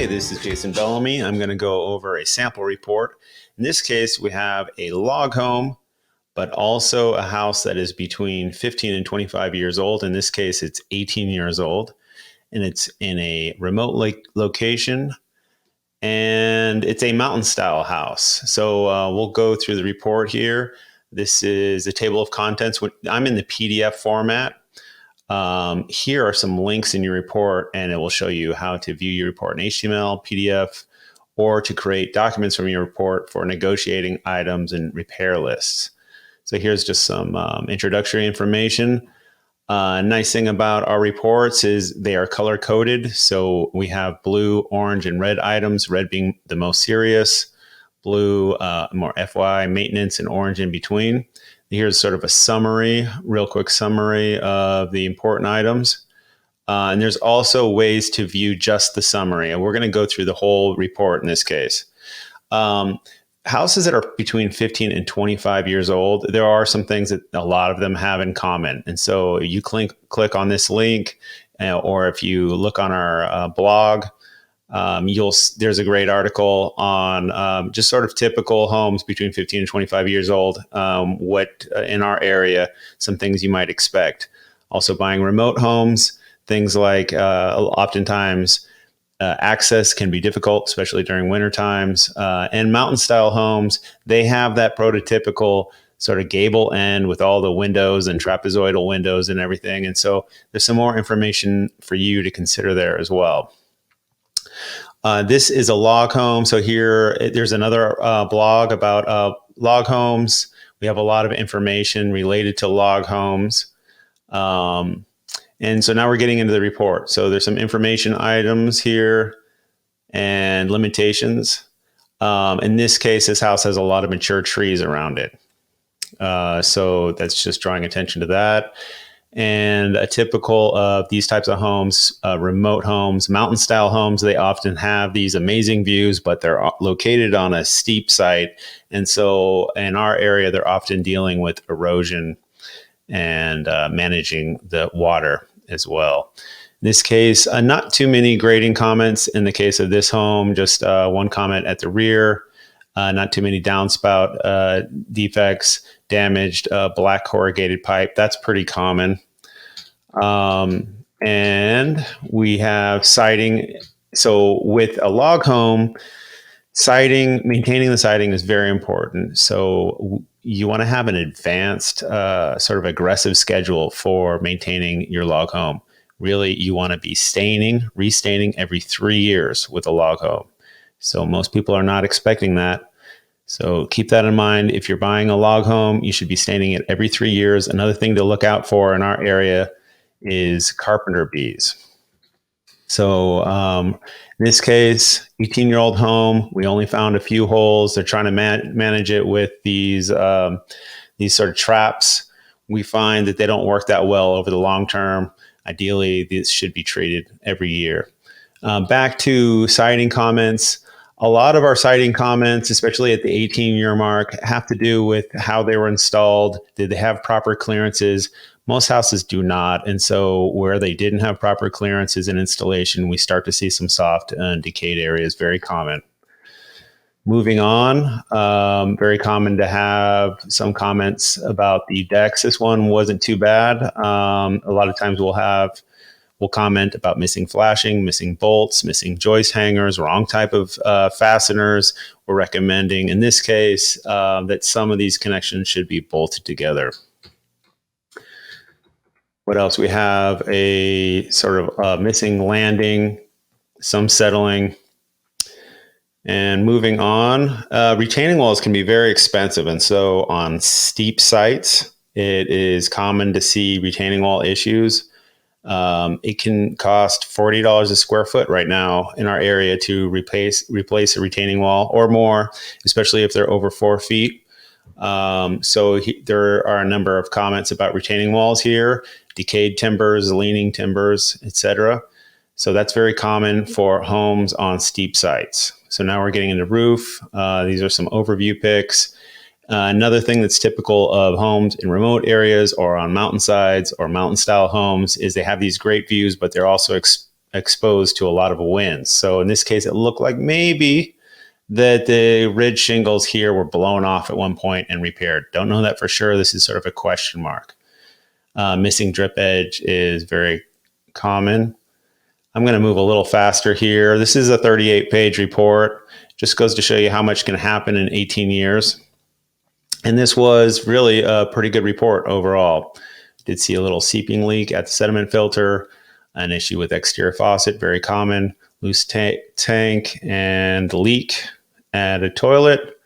Hey, this is Jason Bellamy. I'm going to go over a sample report. In this case, we have a log home, but also a house that is between 15 and 25 years old. In this case, it's 18 years old, and it's in a remote location, and it's a mountain-style house. So we'll go through the report here. This is a table of contents. I'm in the PDF format. Here are some links in your report, and it will show you how to view your report in HTML, PDF, or to create documents from your report for negotiating items and repair lists. So here's just some introductory information. Nice thing about our reports is they are color coded. So we have blue, orange, and red items, red being the most serious, blue, more FY, maintenance, and orange in between. Here's sort of a summary, real quick summary of the important items. And there's also ways to view just the summary. And we're going to go through the whole report in this case. Houses that are between 15 and 25 years old, there are some things that a lot of them have in common. And so you click on this link, or if you look on our blog, there's a great article on just sort of typical homes between 15 and 25 years old, what in our area, some things you might expect. Also buying remote homes, things like oftentimes access can be difficult, especially during winter times. And mountain style homes, they have that prototypical sort of gable end with all the windows and trapezoidal windows and everything. And so there's some more information for you to consider there as well. This is a log home. So here, there's another blog about log homes. We have a lot of information related to log homes. And so now we're getting into the report. So there's some information items here and limitations. In this case, this house has a lot of mature trees around it. So that's just drawing attention to that. And a typical of these types of homes, remote homes, mountain style homes, they often have these amazing views, but they're located on a steep site. And so in our area, they're often dealing with erosion and managing the water as well. In this case, not too many grading comments. In the case of this home, just one comment at the rear, not too many downspout defects, damaged black corrugated pipe. That's pretty common. And we have siding. So with a log home, maintaining the siding is very important. So you want to have an advanced, sort of aggressive schedule for maintaining your log home. Really, you want to be restaining every 3 years with a log home. So most people are not expecting that. So keep that in mind. If you're buying a log home, you should be staining it every 3 years. Another thing to look out for in our area is Carpenter Bees. So in this case, 18-year-old home, we only found a few holes. They're trying to manage it with these sort of traps. We find that they don't work that well over the long term. Ideally, this should be treated every year. Back to citing comments. A lot of our citing comments, especially at the 18-year mark, have to do with how they were installed. Did they have proper clearances? Most houses do not. And so where they didn't have proper clearances in installation, we start to see some soft and decayed areas, very common. Moving on, very common to have some comments about the decks. This one wasn't too bad. A lot of times we'll comment about missing flashing, missing bolts, missing joist hangers, wrong type of fasteners. We're recommending, in this case, that some of these connections should be bolted together. What else? We have a sort of missing landing, some settling. And moving on, retaining walls can be very expensive. And so on steep sites, it is common to see retaining wall issues. It can cost $40 a square foot right now in our area to replace a retaining wall or more, especially if they're over 4 feet. There are a number of comments about retaining walls here, decayed timbers, leaning timbers, etc. So that's very common for homes on steep sites. So now we're getting into roof. These are some overview pics. Another thing that's typical of homes in remote areas or on mountainsides or mountain style homes is they have these great views, but they're also exposed to a lot of winds. So in this case, it looked like maybe that the ridge shingles here were blown off at one point and repaired. Don't know that for sure. This is sort of a question mark. Missing drip edge is very common. I'm going to move a little faster here. This is a 38-page report. Just goes to show you how much can happen in 18 years. And this was really a pretty good report overall. Did see a little seeping leak at the sediment filter, an issue with exterior faucet, very common, loose tank, and leak at a toilet.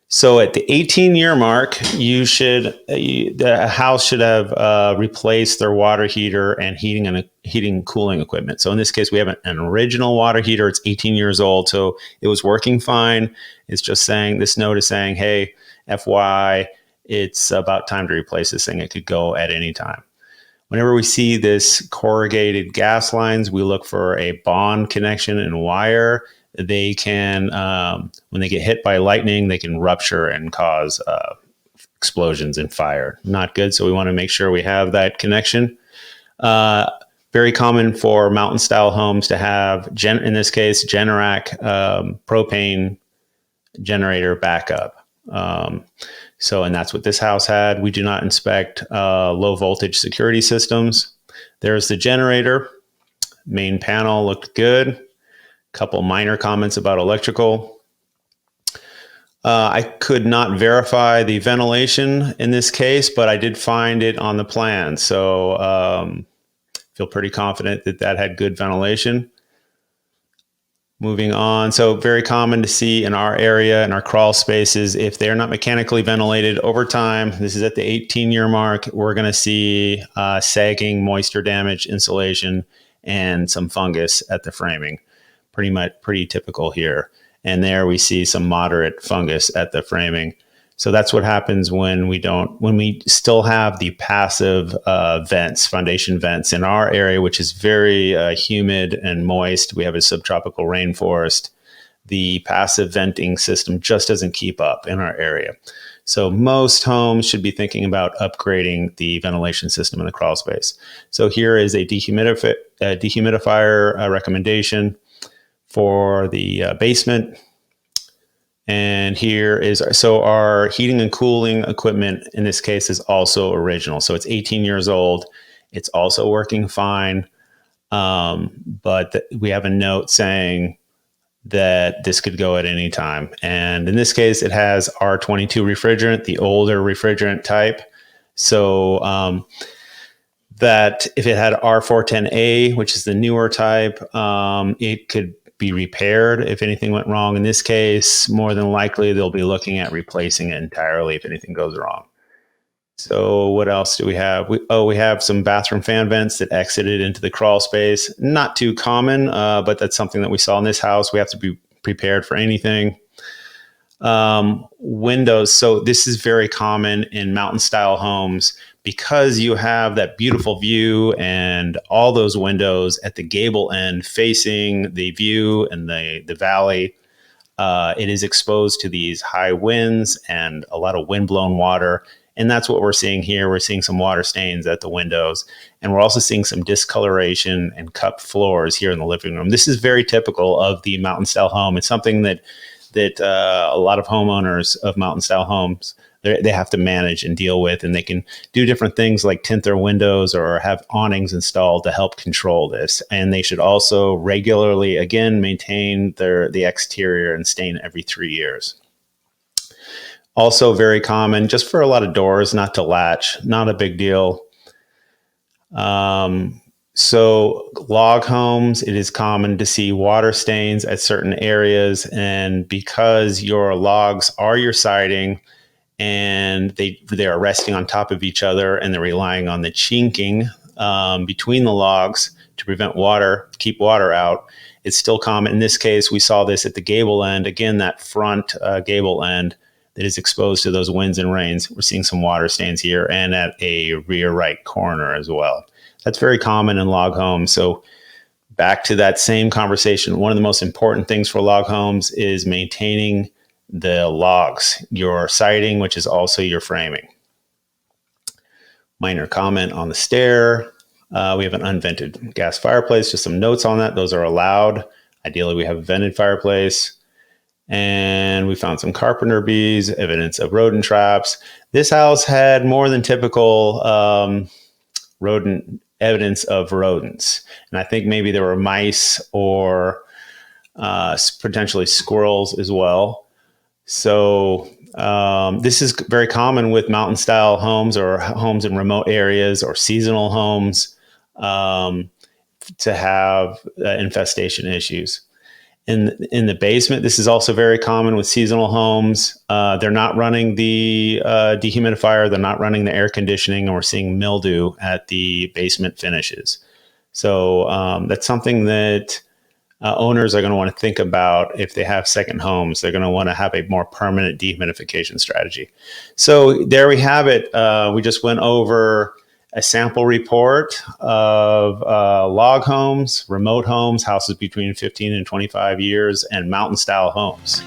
So at the 18-year mark, the house should have replaced their water heater and heating and cooling equipment. So in this case, we have an original water heater. It's 18 years old, so it was working fine. It's just saying, this note is saying, hey, FY, it's about time to replace this thing. It could go at any time. Whenever we see this corrugated gas lines, we look for a bond connection and wire. They can, when they get hit by lightning, they can rupture and cause explosions and fire. Not good. So we want to make sure we have that connection. Very common for mountain style homes to have, in this case, Generac propane generator backup. And that's what this house had. We do not inspect low voltage security systems. There's the generator. Main panel looked good. Couple minor comments about electrical. I could not verify the ventilation in this case, but I did find it on the plan. So feel pretty confident that that had good ventilation. Moving on. So very common to see in our area, in our crawl spaces, if they're not mechanically ventilated over time, this is at the 18-year mark, we're going to see sagging, moisture damage, insulation, and some fungus at the framing. Pretty typical here. And there we see some moderate fungus at the framing. So that's what happens when we still have the passive vents, foundation vents in our area, which is very humid and moist. We have a subtropical rainforest. The passive venting system just doesn't keep up in our area. So most homes should be thinking about upgrading the ventilation system in the crawl space. So here is a dehumidifier recommendation for the basement. And here is, so our heating and cooling equipment in this case is also original. So it's 18 years old. It's also working fine. But we have a note saying that this could go at any time. And in this case, it has R22 refrigerant, the older refrigerant type. So that if it had R410A, which is the newer type, it could be repaired if anything went wrong. In this case, more than likely, they'll be looking at replacing it entirely if anything goes wrong. So what else do we have? We have some bathroom fan vents that exited into the crawl space. Not too common, but that's something that we saw in this house. We have to be prepared for anything. Windows. So this is very common in mountain style homes because you have that beautiful view and all those windows at the gable end facing the view and the valley. It is exposed to these high winds and a lot of windblown water. And that's what we're seeing here. We're seeing some water stains at the windows. And we're also seeing some discoloration and cupped floors here in the living room. This is very typical of the mountain style home. It's something that a lot of homeowners of mountain style homes, they have to manage and deal with, and they can do different things like tint their windows or have awnings installed to help control this. And they should also regularly, again, maintain the exterior and stain every 3 years. Also very common, just for a lot of doors, not to latch, not a big deal. So log homes, it is common to see water stains at certain areas. And because your logs are your siding and they are resting on top of each other and they're relying on the chinking between the logs to prevent water, keep water out, it's still common. In this case, we saw this at the gable end. Again, that front gable end that is exposed to those winds and rains. We're seeing some water stains here and at a rear right corner as well. That's very common in log homes. So back to that same conversation, one of the most important things for log homes is maintaining the logs, your siding, which is also your framing. Minor comment on the stair. We have an unvented gas fireplace, just some notes on that. Those are allowed. Ideally, we have a vented fireplace. And we found some Carpenter Bees, evidence of rodent traps. This house had more than typical rodent evidence of rodents. And I think maybe there were mice or potentially squirrels as well. So this is very common with mountain style homes or homes in remote areas or seasonal homes to have infestation issues. In the basement, this is also very common with seasonal homes. They're not running the dehumidifier. They're not running the air conditioning, and we're seeing mildew at the basement finishes. So that's something that owners are going to want to think about if they have second homes. They're going to want to have a more permanent dehumidification strategy. So there we have it. We just went over a sample report of log homes, remote homes, houses between 15 and 25 years, and mountain style homes.